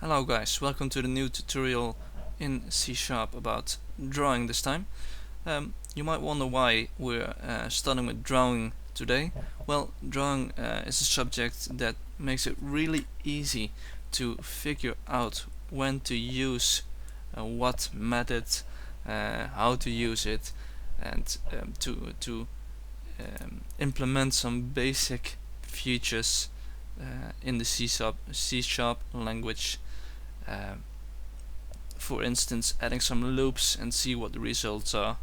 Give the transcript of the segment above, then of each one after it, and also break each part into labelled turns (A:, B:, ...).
A: Hello guys, welcome to the new tutorial in C# about drawing this time. You might wonder why we're starting with drawing today. Well, drawing is a subject that makes it really easy to figure out when to use what method, how to use it, and to implement some basic features in the C# language. For instance, adding some loops and see what the results are.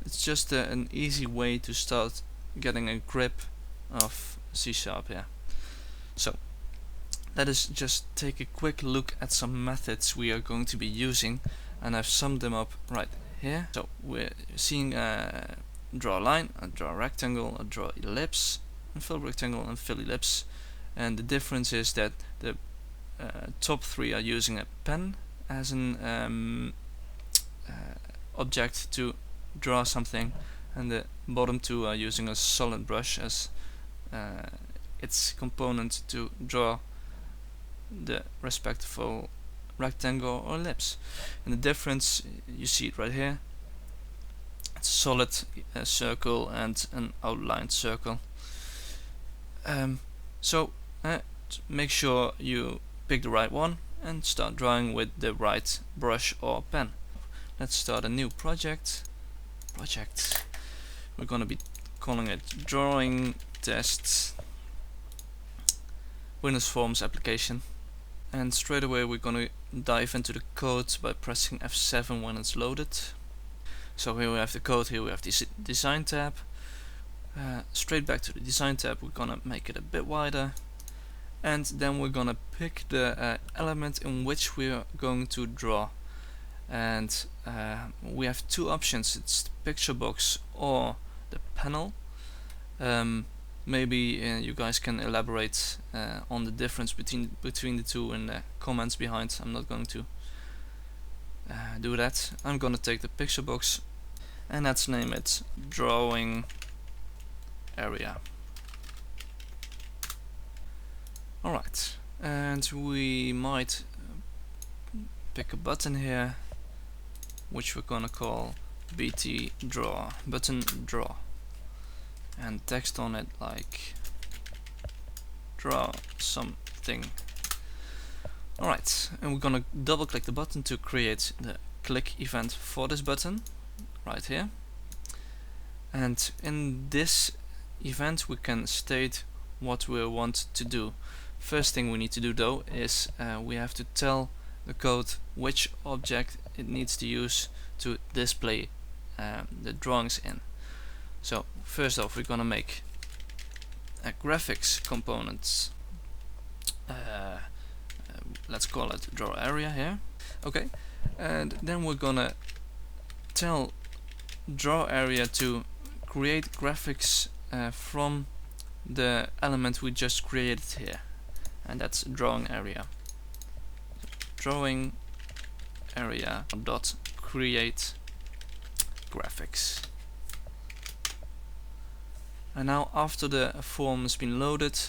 A: It's just an easy way to start getting a grip of C# here. So let us just take a quick look at some methods we are going to be using, and I've summed them up right here. So we're seeing draw a line, a draw a rectangle, a draw ellipse, and fill rectangle and fill ellipse. And the difference is that the top three are using a pen as an object to draw something, and the bottom two are using a solid brush as its component to draw the respective rectangle or ellipse. And the difference, you see it right here. It's a solid circle and an outlined circle. So make sure you pick the right one and start drawing with the right brush or pen. Let's start a new project. We're going to be calling it drawing test Windows Forms application, and straight away we're going to dive into the code by pressing F7 when it's loaded. So here we have the code, here we have the design tab. Straight back to the design tab, we're gonna make it a bit wider, and then we're gonna pick the element in which we are going to draw. And we have two options: it's the picture box or the panel. Maybe you guys can elaborate on the difference between the two in the comments behind. I'm not going to do that. I'm gonna take the picture box, and let's name it drawing area. Alright, and we might pick a button here which we're gonna call BT draw, button draw, and text on it like draw something. Alright, and we're gonna double click the button to create the click event for this button right here. And in this event we can state what we want to do. First thing we need to do though is we have to tell the code which object it needs to use to display the drawings in. So first off, we're gonna make a graphics component. Let's call it draw area here. Okay, and then we're gonna tell draw area to create graphics from the element we just created here, and that's drawing area. Drawing area dot create graphics. And now after the form has been loaded,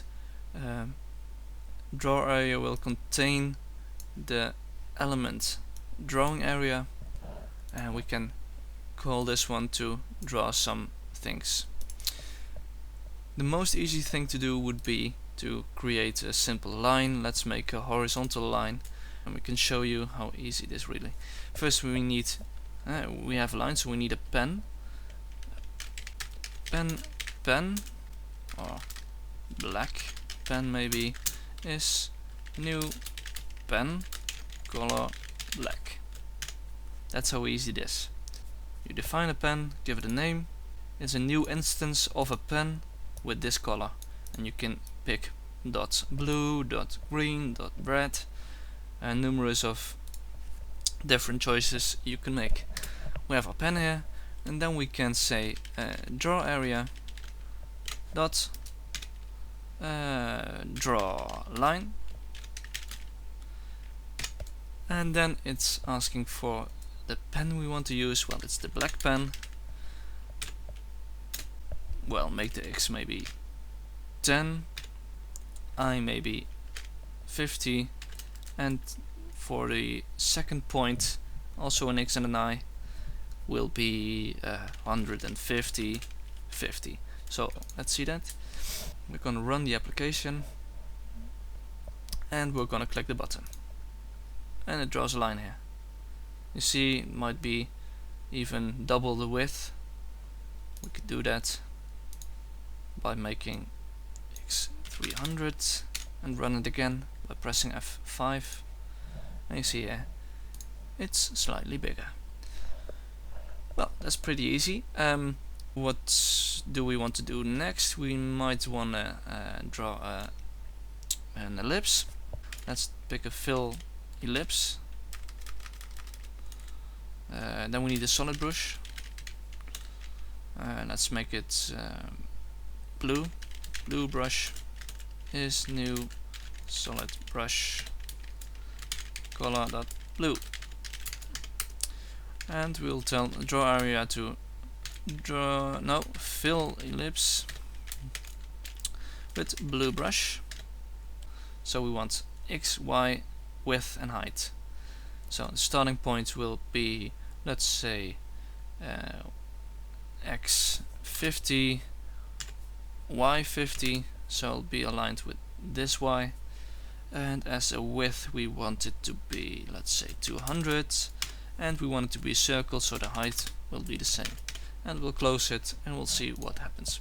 A: draw area will contain the element drawing area, and we can call this one to draw some things. The most easy thing to do would be to create a simple line. Let's make a horizontal line, and we can show you how easy it is really. First we need we have a line, so we need a pen or black pen maybe is new pen color black. That's how easy it is. You define a pen, give it a name. It's a new instance of a pen with this color, and you can pick dot blue, dot green, dot red, and numerous of different choices you can make. We have our pen here, and then we can say draw area dot draw line, and then it's asking for the pen we want to use. Well, it's the black pen. Well, make the X maybe 10, I maybe 50, and for the second point, also an X and an Y, will be 150, 50. So let's see that. We're going to run the application and we're going to click the button, and it draws a line here. You see, it might be even double the width. We could do that by making X 300 and run it again by pressing F5, and you see here it's slightly bigger. Well, that's pretty easy. What do we want to do next? We might want to draw an ellipse. Let's pick a fill ellipse. Then we need a solid brush. Let's make it blue. Blue brush is new solid brush color.blue. And we'll tell draw area to fill ellipse with blue brush. So we want X, Y, width and height. So the starting point will be, let's say, X 50, Y 50, so it'll be aligned with this Y. And as a width we want it to be, let's say, 200, and we want it to be a circle, so the height will be the same. And we'll close it and we'll see what happens.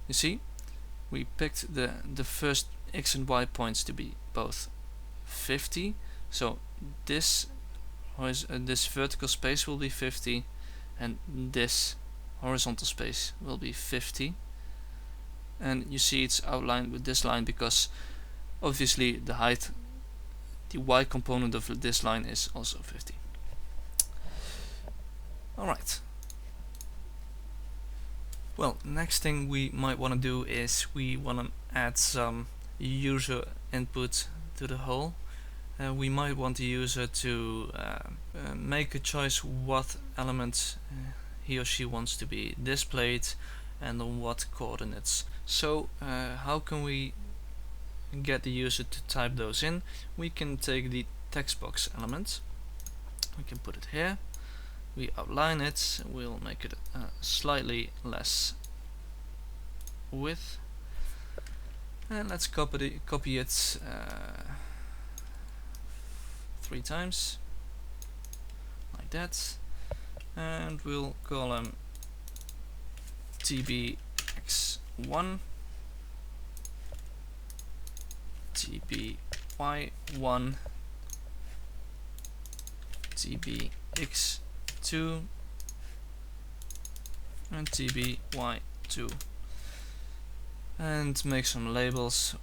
A: You see, we picked the first X and Y points to be both 50, so this vertical space will be 50 and this horizontal space will be 50, and you see it's outlined with this line because obviously the height, the Y component of this line is also 50. Alright. Well, next thing we might want to do is we want to add some user input to the whole. We might want the user to make a choice what element he or she wants to be displayed and on what coordinates. So how can we get the user to type those in? We can take the text box element, we can put it here, we outline it, we'll make it slightly less width, and let's copy it 3 times like that, and we'll call him tbx1, tby1, tbx2 and tby2, and make some labels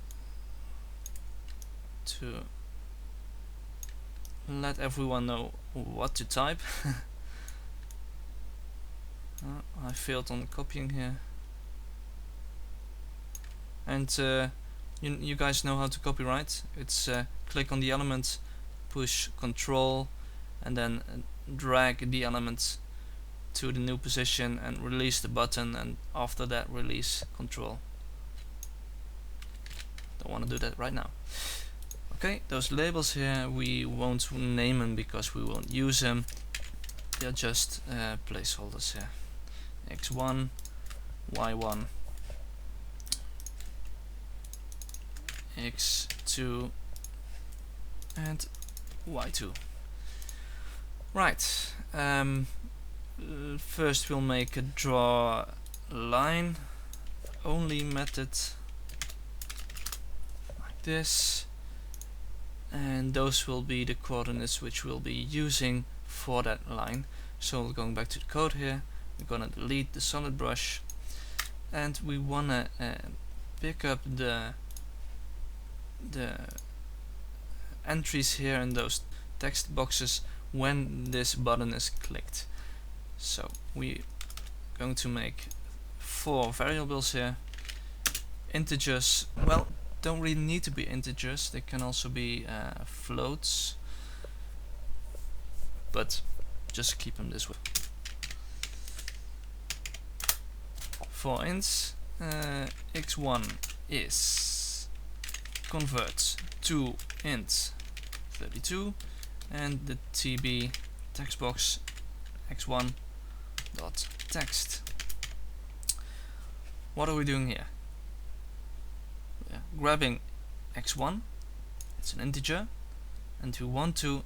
A: to let everyone know what to type. I failed on the copying here, and you guys know how to copy, right? It's click on the element, push Control, and then drag the element to the new position and release the button, and after that release Control. Don't want to do that right now. Okay, those labels here we won't name them because we won't use them. They're just placeholders here. X1, Y1, X2 and Y2. Right, first we'll make a draw line only method like this, and those will be the coordinates which we'll be using for that line. So going back to the code here, we're gonna delete the solid brush, and we wanna pick up the entries here in those text boxes when this button is clicked. So we're going to make 4 variables here. Integers, well, don't really need to be integers, they can also be floats, but just keep them this way. For ints, x1 is convert to int 32 and the tb text box x1 dot text. What are we doing here? We're grabbing x1, it's an integer, and we want to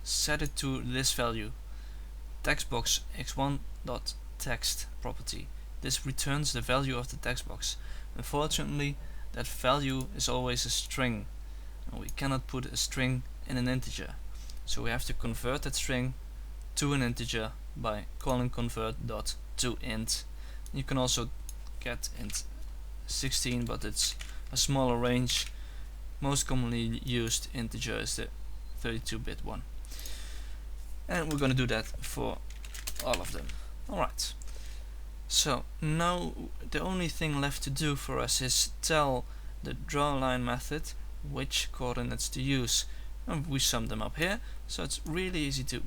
A: set it to this value, text box x1 dot text property. This returns the value of the text box. Unfortunately, that value is always a string, and we cannot put a string in an integer, so we have to convert that string to an integer by calling convert.toInt. You can also get int 16, but it's a smaller range. Most commonly used integer is the 32-bit one, and we're going to do that for all of them. Alright, so now the only thing left to do for us is tell the drawLine method which coordinates to use, and we sum them up here, so it's really easy to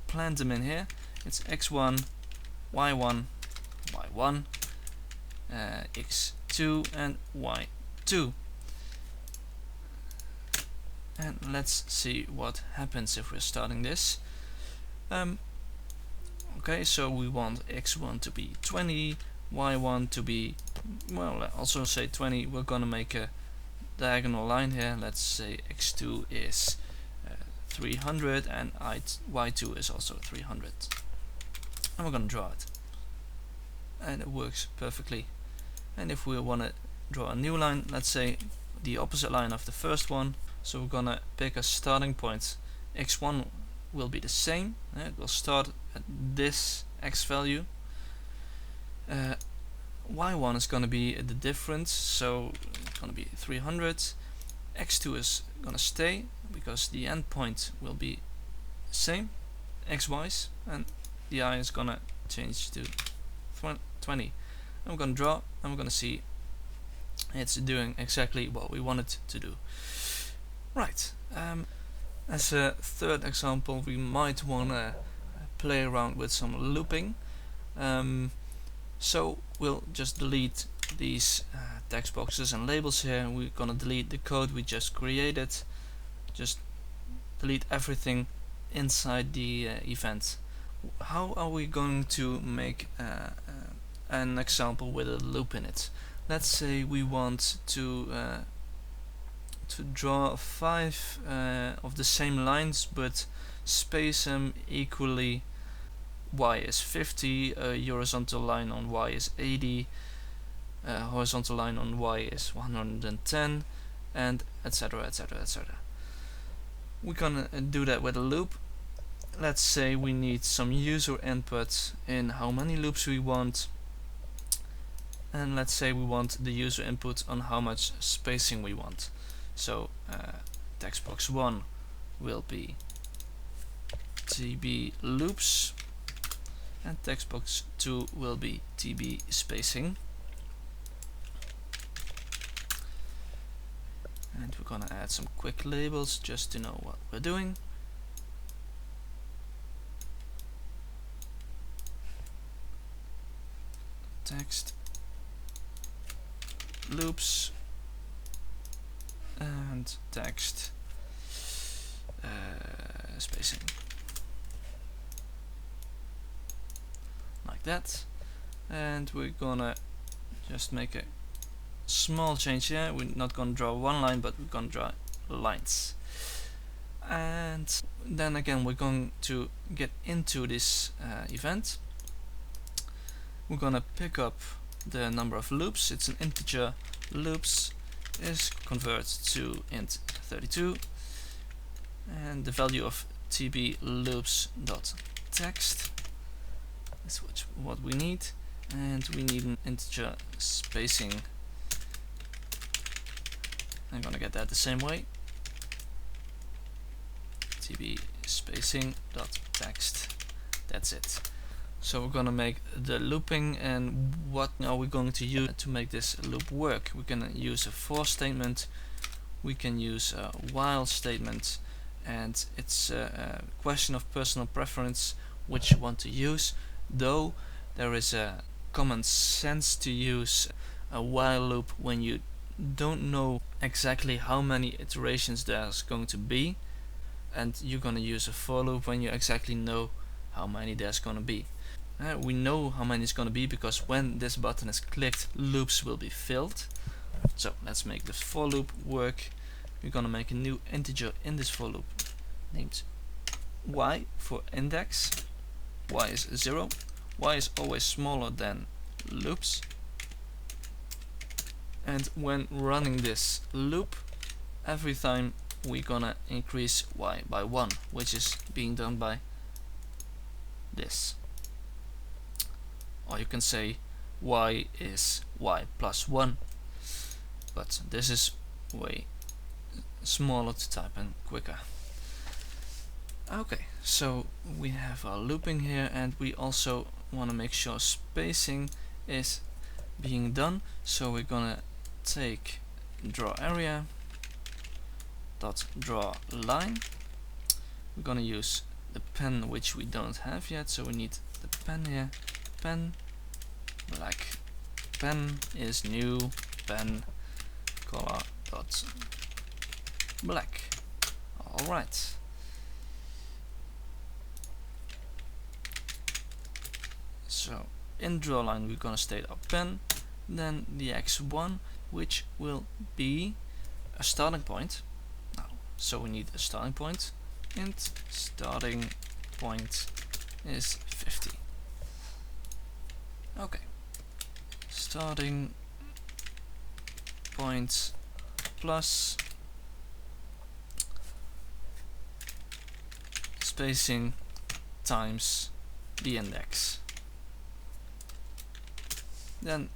A: plant them in here. It's x1, y1, y1, x2 and y2. And let's see what happens if we're starting this. Okay, so we want x1 to be 20, y1 to be, well, also say 20. We're gonna make a diagonal line here. Let's say x2 is 300 and y2 is also 300, and we're gonna draw it, and it works perfectly. And if we want to draw a new line, let's say the opposite line of the first one, so we're gonna pick a starting point. x1 will be the same, it will start at this x value. Y1 is gonna be the difference, so it's gonna be 300. x2 is gonna stay because the endpoint will be the same x-wise, and the I is gonna change to 20. And we're gonna draw, and we're gonna see it's doing exactly what we want it to do. Right. As a third example, we might wanna play around with some looping. So we'll just delete these text boxes and labels here. We're gonna delete the code we just created. Just delete everything inside the event. How are we going to make an example with a loop in it? Let's say we want to draw 5 of the same lines, but space them equally. Y is 50, a horizontal line on Y is 80, a horizontal line on Y is 110, and etc, etc, etc. We're gonna do that with a loop. Let's say we need some user input in how many loops we want, and let's say we want the user input on how much spacing we want. So text box 1 will be tb loops, and text box 2 will be tb spacing. And we're gonna add some quick labels just to know what we're doing. Text loops and text spacing, like that. And we're gonna just make a small change here. We're not gonna draw one line, but we're gonna draw lines. And then again, we're going to get into this event. We're gonna pick up the number of loops. It's an integer. Loops is convert to int 32, and the value of tb loops dot text is what we need, and we need an integer spacing. I'm gonna get that the same way, tb spacing dot text. That's it. So we're gonna make the looping, and what are we going to use to make this loop work? We're gonna use a for statement, we can use a while statement, and it's a question of personal preference which you want to use, though there is a common sense to use a while loop when you don't know exactly how many iterations there's going to be, and you're gonna use a for loop when you exactly know how many there's gonna be. We know how many it's gonna be because when this button is clicked, loops will be filled. So let's make this for loop work. We're gonna make a new integer in this for loop named y for index. Y is 0. Y is always smaller than loops. And when running this loop, every time we're gonna increase y by 1, which is being done by this. Or you can say y is y plus 1, but this is way smaller to type and quicker. Okay, so we have our looping here, and we also want to make sure spacing is being done, so we're gonna take draw area dot draw line. We're gonna use the pen, which we don't have yet, so we need the pen here. Pen black. Pen is new. Pen color dot black. Alright. So in draw line we're gonna state our pen, then the x1, which will be a starting point. Now, so we need a starting point. Int starting point is 50. Okay. Starting point plus spacing times the index. Then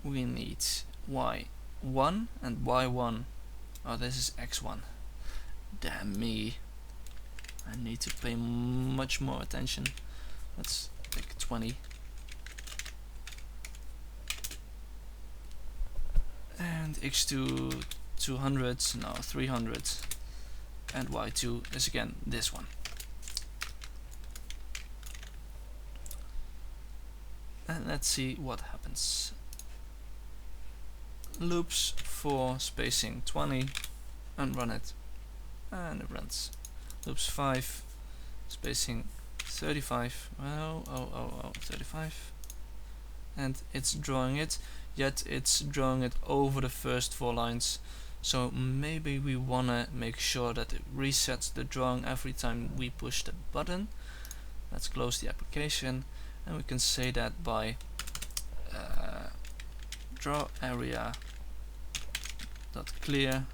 A: we need y1 and y1. Oh, this is x1. Damn me. I need to pay much more attention. Let's pick 20. And x2 200, now 300. And y2 is again this one. And let's see what happens. Loops for spacing 20 and run it, and it runs. Loops 5 spacing 35. 35, and it's drawing it, yet it's drawing it over the first 4 lines. So maybe we wanna make sure that it resets the drawing every time we push the button. Let's close the application, and we can say that by draw area dot clear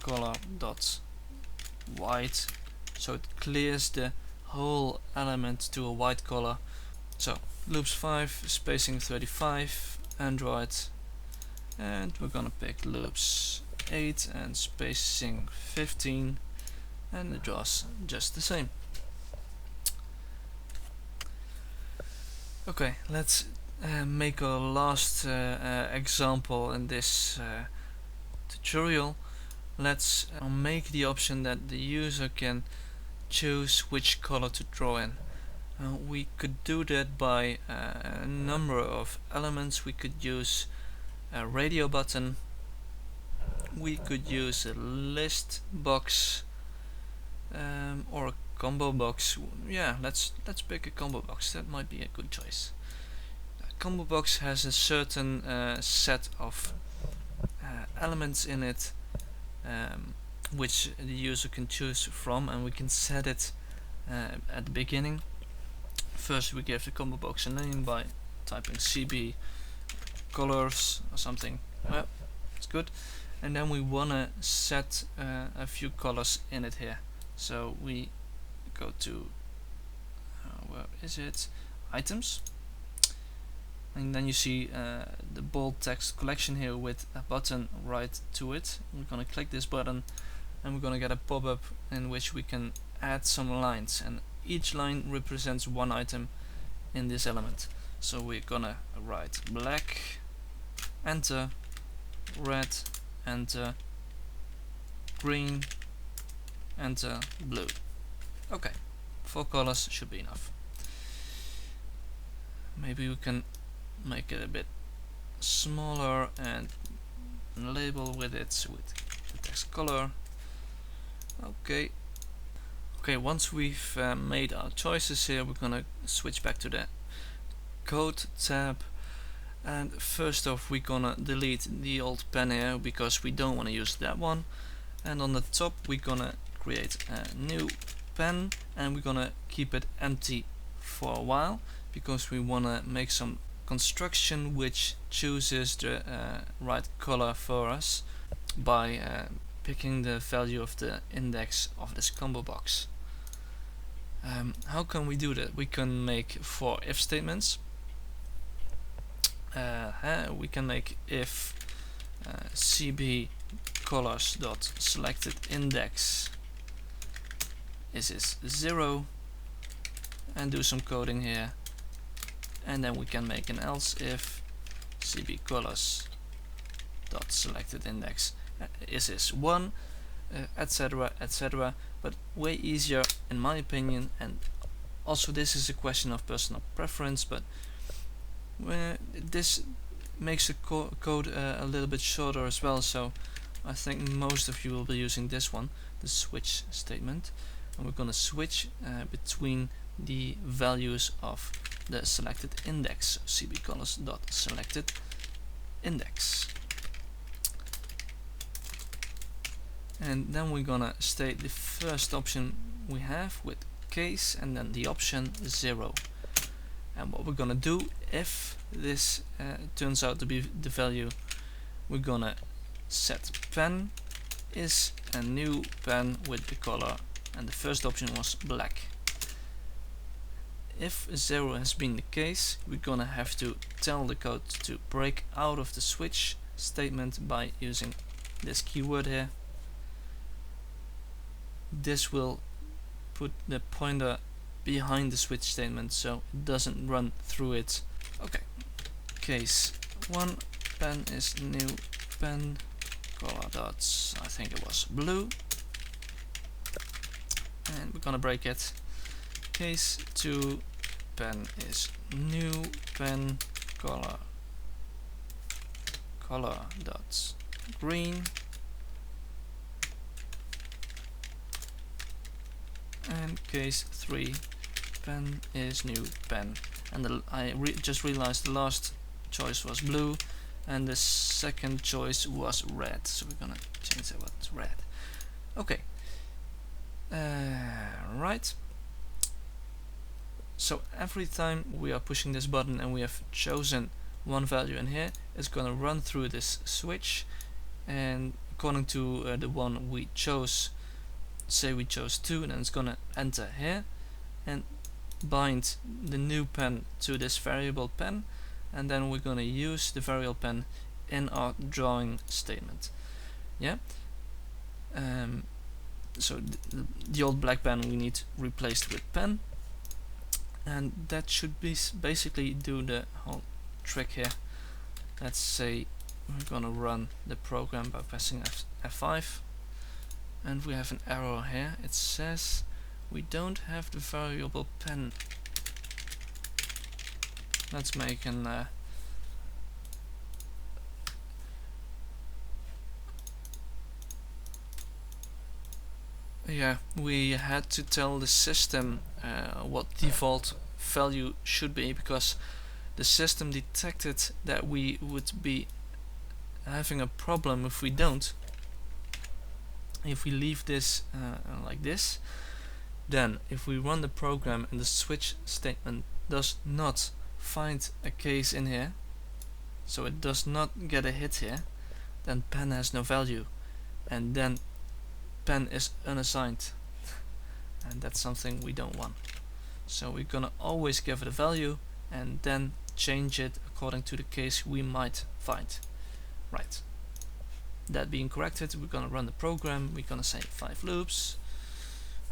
A: color dot white, so it clears the whole element to a white color. So loops 5 spacing 35 and draw it, and we're gonna pick loops 8 and spacing 15, and it draws just the same. Okay, let's make a last example in this tutorial. Let's make the option that the user can choose which color to draw in. We could do that by a number of elements. We could use a radio button, we could use a list box, or a combo box. Yeah, let's pick a combo box. That might be a good choice. A combo box has a certain set of elements in it, which the user can choose from, and we can set it at the beginning. First we give the combo box a name by typing CB colors or something. Well, it's good. And then we wanna set a few colors in it here. So we go to where is it? Items. And then you see the bold text collection here with a button right to it. We're gonna click this button, and we're gonna get a pop-up in which we can add some lines, and each line represents one item in this element. So we're gonna write black, enter, red, enter, green, enter, blue. Okay, 4 colors should be enough. Maybe we can make it a bit smaller and label with it with the text color. Okay. Okay, once we've made our choices here, we're gonna switch back to the code tab, and first off we're gonna delete the old pen here because we don't want to use that one, and on the top we're gonna create a new pen and we're gonna keep it empty for a while because we want to make some construction which chooses the right color for us by picking the value of the index of this combo box. How can we do that? We can make 4 if statements. We can make if cb colors dot selected index is 0, and do some coding here, and then we can make an else if cb colors dot selected index is 1, etc, etc. But way easier in my opinion, and also this is a question of personal preference, but this makes the code a little bit shorter as well, so I think most of you will be using this one, the switch statement, and we're gonna switch between the values of the selected index, cb colors dot selected index. And then we're gonna state the first option we have with case and then the option 0. And what we're gonna do if this turns out to be the value, we're gonna set pen is a new pen with the color, and the first option was black. If 0 has been the case, we're gonna have to tell the code to break out of the switch statement by using this keyword here. This will put the pointer behind the switch statement so it doesn't run through it. Okay, case 1 pen is new pen color dots, I think it was blue, and we're gonna break it. Case 2 pen is new pen color dots green, and case 3 pen is new pen, and I just realized the last choice was blue and the second choice was red, so we're gonna change that to red. Okay, right, so every time we are pushing this button and we have chosen one value in here, it's gonna run through this switch, and according to the one we chose, say we chose 2, and then it's gonna enter here and bind the new pen to this variable pen, and then we're gonna use the variable pen in our drawing statement. Yeah. So the old black pen we need replaced with pen, and that should be basically do the whole trick here. Let's say we're gonna run the program by pressing F5. And we have an error here. It says we don't have the variable pen. Let's make an yeah, we had to tell the system what default value should be, because the system detected that we would be having a problem if we don't. If we leave this like this, then if we run the program and the switch statement does not find a case in here, so it does not get a hit here, then pen has no value, and then pen is unassigned, and that's something we don't want. So we're gonna always give it a value and then change it according to the case we might find. Right. That being corrected, we're gonna run the program. We're gonna say 5 loops,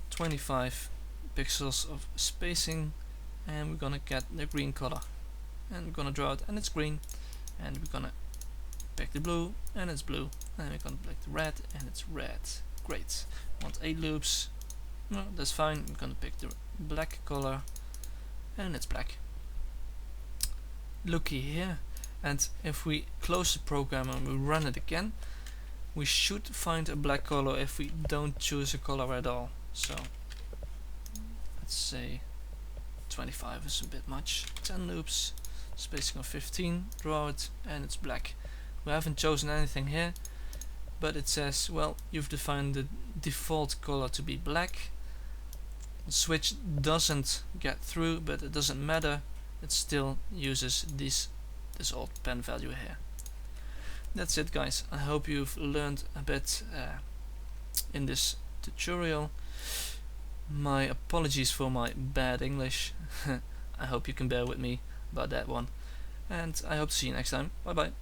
A: 25 pixels of spacing, and we're gonna get the green color, and we're gonna draw it and it's green, and we're gonna pick the blue and it's blue, and we're gonna pick the red and it's red. Great. Want 8 loops? No, that's fine. We're gonna pick the black color and it's black. Looky here, And if we close the program and we run it again, we should find a black color if we don't choose a color at all. So let's say 25 is a bit much. 10 loops, spacing of 15, draw it, and it's black. We haven't chosen anything here, but it says, well, you've defined the default color to be black. The switch doesn't get through, but it doesn't matter. It still uses this old pen value here. That's it, guys. I hope you've learned a bit in this tutorial. My apologies for my bad English. I hope you can bear with me about that one. And I hope to see you next time. Bye bye.